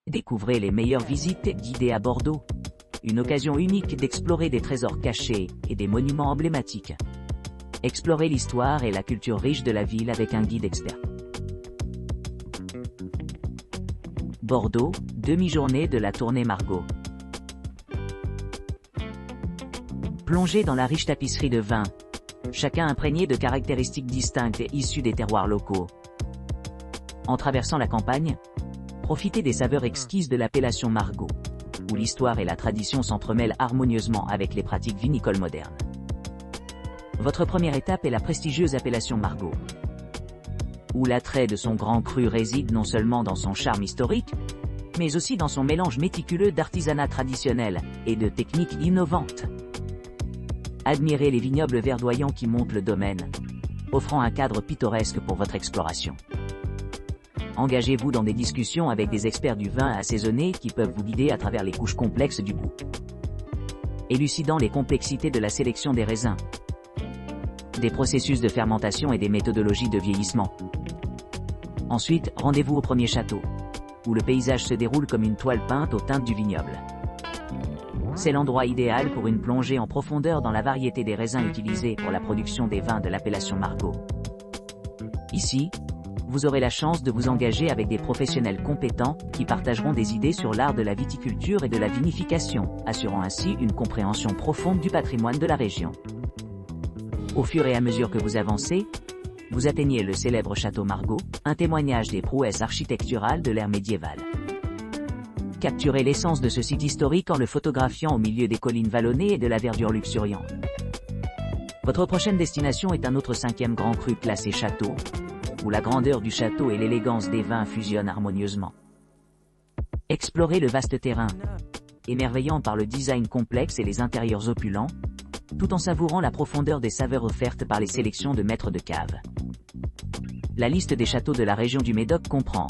Découvrez les meilleures visites guidées à Bordeaux. Une occasion unique d'explorer des trésors cachés et des monuments emblématiques. Explorez l'histoire et la culture riche de la ville avec un guide expert. Bordeaux, demi-journée de la tournée Margaux. Plongez dans la riche tapisserie de vins, chacun imprégné de caractéristiques distinctes et issues des terroirs locaux. En traversant la campagne, profitez des saveurs exquises de l'appellation Margaux, où l'histoire et la tradition s'entremêlent harmonieusement avec les pratiques vinicoles modernes. Votre première étape est la prestigieuse appellation Margaux, où l'attrait de son grand cru réside non seulement dans son charme historique, mais aussi dans son mélange méticuleux d'artisanat traditionnel et de techniques innovantes. Admirez les vignobles verdoyants qui montent le domaine, offrant un cadre pittoresque pour votre exploration. Engagez-vous dans des discussions avec des experts du vin assaisonné qui peuvent vous guider à travers les couches complexes du goût. Élucidant les complexités de la sélection des raisins, des processus de fermentation et des méthodologies de vieillissement. Ensuite, rendez-vous au premier château, où le paysage se déroule comme une toile peinte aux teintes du vignoble. C'est l'endroit idéal pour une plongée en profondeur dans la variété des raisins utilisés pour la production des vins de l'appellation Margaux. Ici, vous aurez la chance de vous engager avec des professionnels compétents qui partageront des idées sur l'art de la viticulture et de la vinification, assurant ainsi une compréhension profonde du patrimoine de la région. Au fur et à mesure que vous avancez, vous atteignez le célèbre château Margaux, un témoignage des prouesses architecturales de l'ère médiévale. Capturez l'essence de ce site historique en le photographiant au milieu des collines vallonnées et de la verdure luxuriante. Votre prochaine destination est un autre 5e grand cru classé château, où la grandeur du château et l'élégance des vins fusionnent harmonieusement. Explorez le vaste terrain, émerveillant par le design complexe et les intérieurs opulents, tout en savourant la profondeur des saveurs offertes par les sélections de maîtres de cave. La liste des châteaux de la région du Médoc comprend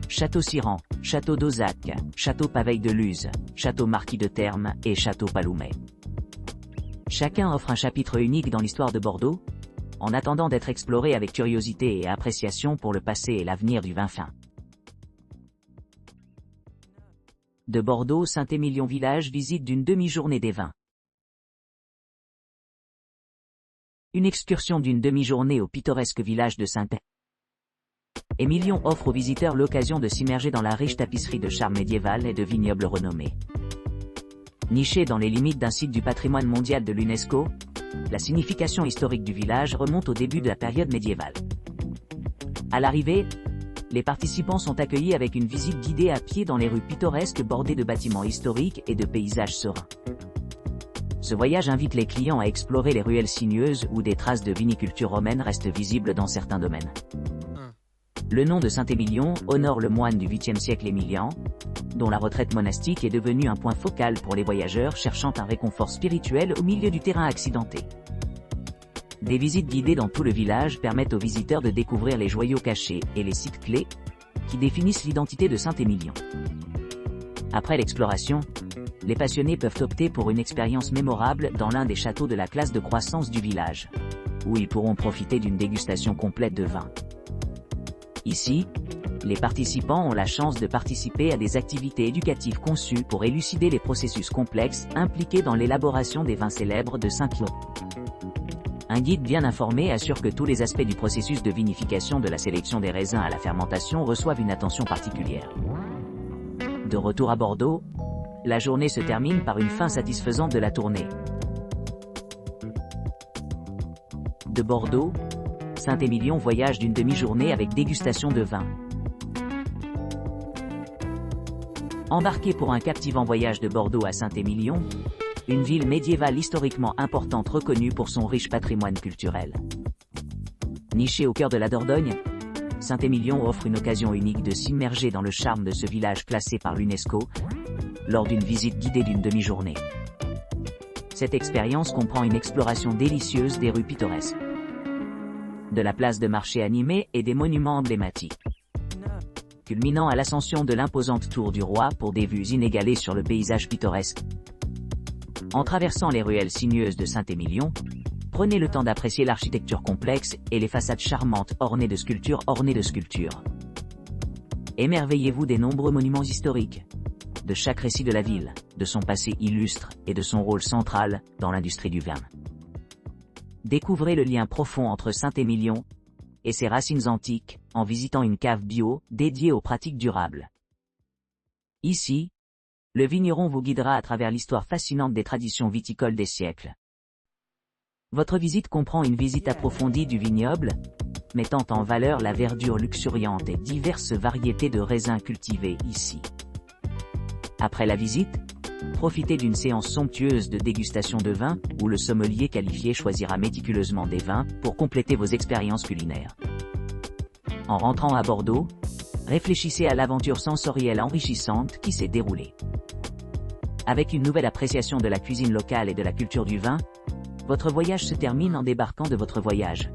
Château Siran, Château d'Auzac, Château Paveille de Luz, Château Marquis de Termes et Château Paloumet. Chacun offre un chapitre unique dans l'histoire de Bordeaux, en attendant d'être exploré avec curiosité et appréciation pour le passé et l'avenir du vin fin. De Bordeaux, Saint-Émilion village, visite d'une demi-journée des vins. Une excursion d'une demi-journée au pittoresque village de Saint-Émilion offre aux visiteurs l'occasion de s'immerger dans la riche tapisserie de charme médiéval et de vignobles renommés. Niché dans les limites d'un site du patrimoine mondial de l'UNESCO, la signification historique du village remonte au début de la période médiévale. À l'arrivée, les participants sont accueillis avec une visite guidée à pied dans les rues pittoresques bordées de bâtiments historiques et de paysages sereins. Ce voyage invite les clients à explorer les ruelles sinueuses où des traces de viniculture romaine restent visibles dans certains domaines. Le nom de Saint-Émilion honore le moine du 8e siècle Émilian, dont la retraite monastique est devenue un point focal pour les voyageurs cherchant un réconfort spirituel au milieu du terrain accidenté. Des visites guidées dans tout le village permettent aux visiteurs de découvrir les joyaux cachés et les sites clés qui définissent l'identité de Saint-Émilion. Après l'exploration, les passionnés peuvent opter pour une expérience mémorable dans l'un des châteaux de la classe de croissance du village, où ils pourront profiter d'une dégustation complète de vin. Ici, les participants ont la chance de participer à des activités éducatives conçues pour élucider les processus complexes impliqués dans l'élaboration des vins célèbres de Saint-Cloud. Un guide bien informé assure que tous les aspects du processus de vinification de la sélection des raisins à la fermentation reçoivent une attention particulière. De retour à Bordeaux, la journée se termine par une fin satisfaisante de la tournée. De Bordeaux, Saint-Émilion voyage d'une demi-journée avec dégustation de vin. Embarqué pour un captivant voyage de Bordeaux à Saint-Émilion, une ville médiévale historiquement importante reconnue pour son riche patrimoine culturel. Niché au cœur de la Dordogne, Saint-Émilion offre une occasion unique de s'immerger dans le charme de ce village classé par l'UNESCO, lors d'une visite guidée d'une demi-journée. Cette expérience comprend une exploration délicieuse des rues pittoresques, de la place de marché animée et des monuments emblématiques, culminant à l'ascension de l'imposante tour du Roi pour des vues inégalées sur le paysage pittoresque. En traversant les ruelles sinueuses de Saint-Émilion, prenez le temps d'apprécier l'architecture complexe et les façades charmantes ornées de sculptures. Émerveillez-vous des nombreux monuments historiques, de chaque récit de la ville, de son passé illustre et de son rôle central dans l'industrie du vin. Découvrez le lien profond entre Saint-Émilion et ses racines antiques en visitant une cave bio dédiée aux pratiques durables. Ici, le vigneron vous guidera à travers l'histoire fascinante des traditions viticoles des siècles. Votre visite comprend une visite approfondie du vignoble, mettant en valeur la verdure luxuriante et diverses variétés de raisins cultivés ici. Après la visite, profitez d'une séance somptueuse de dégustation de vin, où le sommelier qualifié choisira méticuleusement des vins pour compléter vos expériences culinaires. En rentrant à Bordeaux, réfléchissez à l'aventure sensorielle enrichissante qui s'est déroulée. Avec une nouvelle appréciation de la cuisine locale et de la culture du vin, votre voyage se termine en débarquant de votre voyage.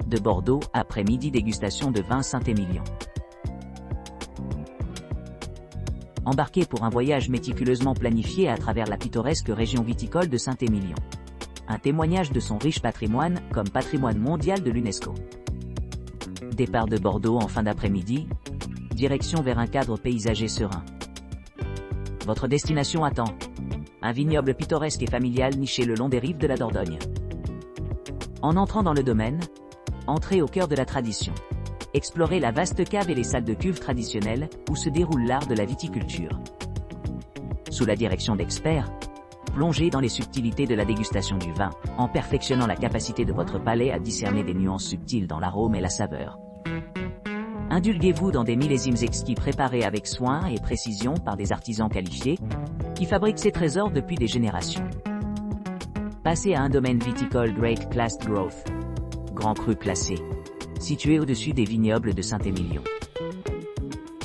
De Bordeaux, après-midi dégustation de vin Saint-Émilion. Embarquez pour un voyage méticuleusement planifié à travers la pittoresque région viticole de Saint-Émilion. Un témoignage de son riche patrimoine comme patrimoine mondial de l'UNESCO. Départ de Bordeaux en fin d'après-midi, direction vers un cadre paysager serein. Votre destination attend. Un vignoble pittoresque et familial niché le long des rives de la Dordogne. En entrant dans le domaine, entrez au cœur de la tradition. Explorez la vaste cave et les salles de cuve traditionnelles, où se déroule l'art de la viticulture. Sous la direction d'experts, plongez dans les subtilités de la dégustation du vin, en perfectionnant la capacité de votre palais à discerner des nuances subtiles dans l'arôme et la saveur. Indulguez-vous dans des millésimes exquis préparés avec soin et précision par des artisans qualifiés, qui fabriquent ces trésors depuis des générations. Passez à un domaine viticole Great Class Growth, grand cru classé, situé au-dessus des vignobles de Saint-Émilion.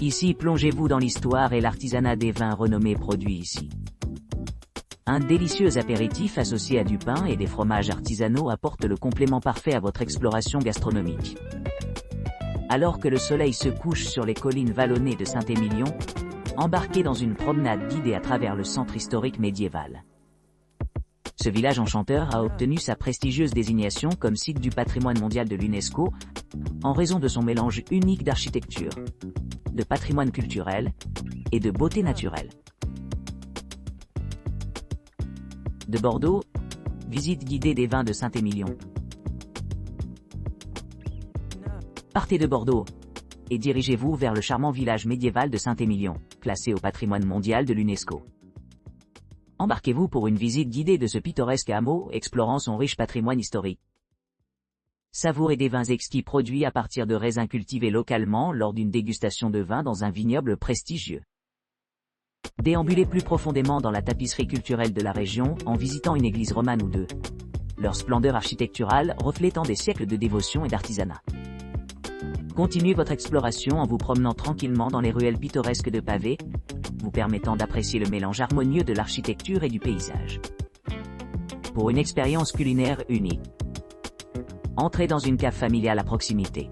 Ici, plongez-vous dans l'histoire et l'artisanat des vins renommés produits ici. Un délicieux apéritif associé à du pain et des fromages artisanaux apporte le complément parfait à votre exploration gastronomique. Alors que le soleil se couche sur les collines vallonnées de Saint-Émilion, embarquez dans une promenade guidée à travers le centre historique médiéval. Ce village enchanteur a obtenu sa prestigieuse désignation comme site du patrimoine mondial de l'UNESCO en raison de son mélange unique d'architecture, de patrimoine culturel et de beauté naturelle. De Bordeaux, visite guidée des vins de Saint-Émilion. Partez de Bordeaux et dirigez-vous vers le charmant village médiéval de Saint-Émilion, classé au patrimoine mondial de l'UNESCO. Embarquez-vous pour une visite guidée de ce pittoresque hameau explorant son riche patrimoine historique. Savourez des vins exquis produits à partir de raisins cultivés localement lors d'une dégustation de vin dans un vignoble prestigieux. Déambulez plus profondément dans la tapisserie culturelle de la région en visitant une église romane ou deux, leur splendeur architecturale reflétant des siècles de dévotion et d'artisanat. Continuez votre exploration en vous promenant tranquillement dans les ruelles pittoresques de pavés, vous permettant d'apprécier le mélange harmonieux de l'architecture et du paysage. Pour une expérience culinaire unique, entrez dans une cave familiale à proximité,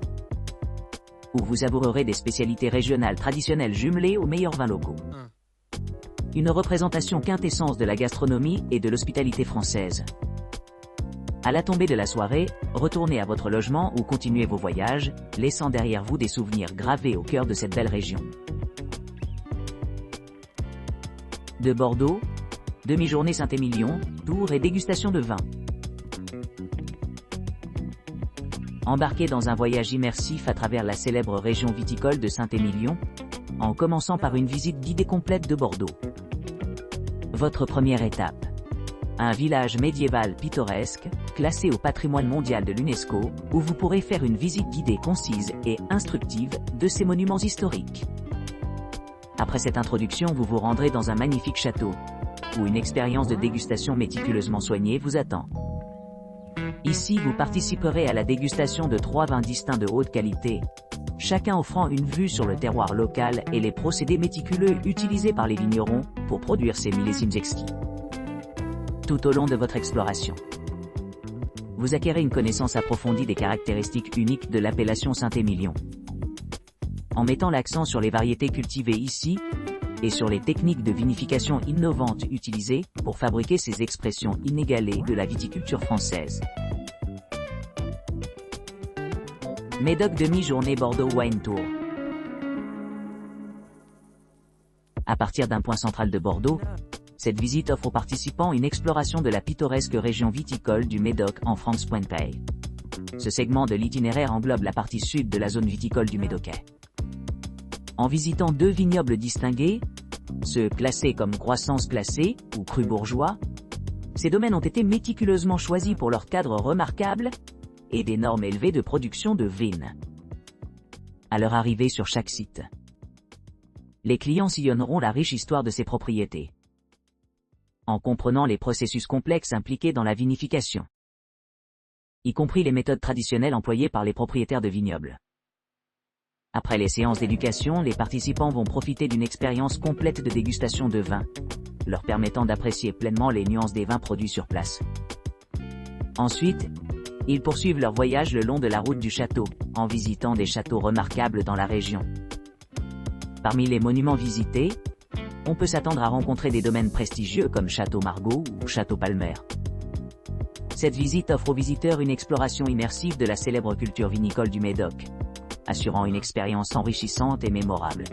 où vous savourerez des spécialités régionales traditionnelles jumelées aux meilleurs vins locaux. Une représentation quintessence de la gastronomie et de l'hospitalité française. À la tombée de la soirée, retournez à votre logement ou continuez vos voyages, laissant derrière vous des souvenirs gravés au cœur de cette belle région. De Bordeaux, demi-journée Saint-Émilion, tour et dégustation de vin. Embarquez dans un voyage immersif à travers la célèbre région viticole de Saint-Émilion, en commençant par une visite guidée complète de Bordeaux. Votre première étape. Un village médiéval pittoresque, classé au patrimoine mondial de l'UNESCO, où vous pourrez faire une visite guidée concise et instructive de ces monuments historiques. Après cette introduction, vous vous rendrez dans un magnifique château, où une expérience de dégustation méticuleusement soignée vous attend. Ici, vous participerez à la dégustation de 3 vins distincts de haute qualité, chacun offrant une vue sur le terroir local et les procédés méticuleux utilisés par les vignerons pour produire ces millésimes exquis. Tout au long de votre exploration, vous acquérez une connaissance approfondie des caractéristiques uniques de l'appellation Saint-Émilion. En mettant l'accent sur les variétés cultivées ici, et sur les techniques de vinification innovantes utilisées pour fabriquer ces expressions inégalées de la viticulture française. Médoc demi-journée Bordeaux Wine Tour. À partir d'un point central de Bordeaux, cette visite offre aux participants une exploration de la pittoresque région viticole du Médoc en Franche-Pointe. Ce segment de l'itinéraire englobe la partie sud de la zone viticole du Médoquais. En visitant 2 vignobles distingués, ceux classés comme croissance classée ou cru bourgeois, ces domaines ont été méticuleusement choisis pour leur cadre remarquable et des normes élevées de production de vin. À leur arrivée sur chaque site, les clients sillonneront la riche histoire de ces propriétés, en comprenant les processus complexes impliqués dans la vinification, y compris les méthodes traditionnelles employées par les propriétaires de vignobles. Après les séances d'éducation, les participants vont profiter d'une expérience complète de dégustation de vin, leur permettant d'apprécier pleinement les nuances des vins produits sur place. Ensuite, ils poursuivent leur voyage le long de la route du château, en visitant des châteaux remarquables dans la région. Parmi les monuments visités, on peut s'attendre à rencontrer des domaines prestigieux comme Château Margaux ou Château Palmer. Cette visite offre aux visiteurs une exploration immersive de la célèbre culture vinicole du Médoc, assurant une expérience enrichissante et mémorable.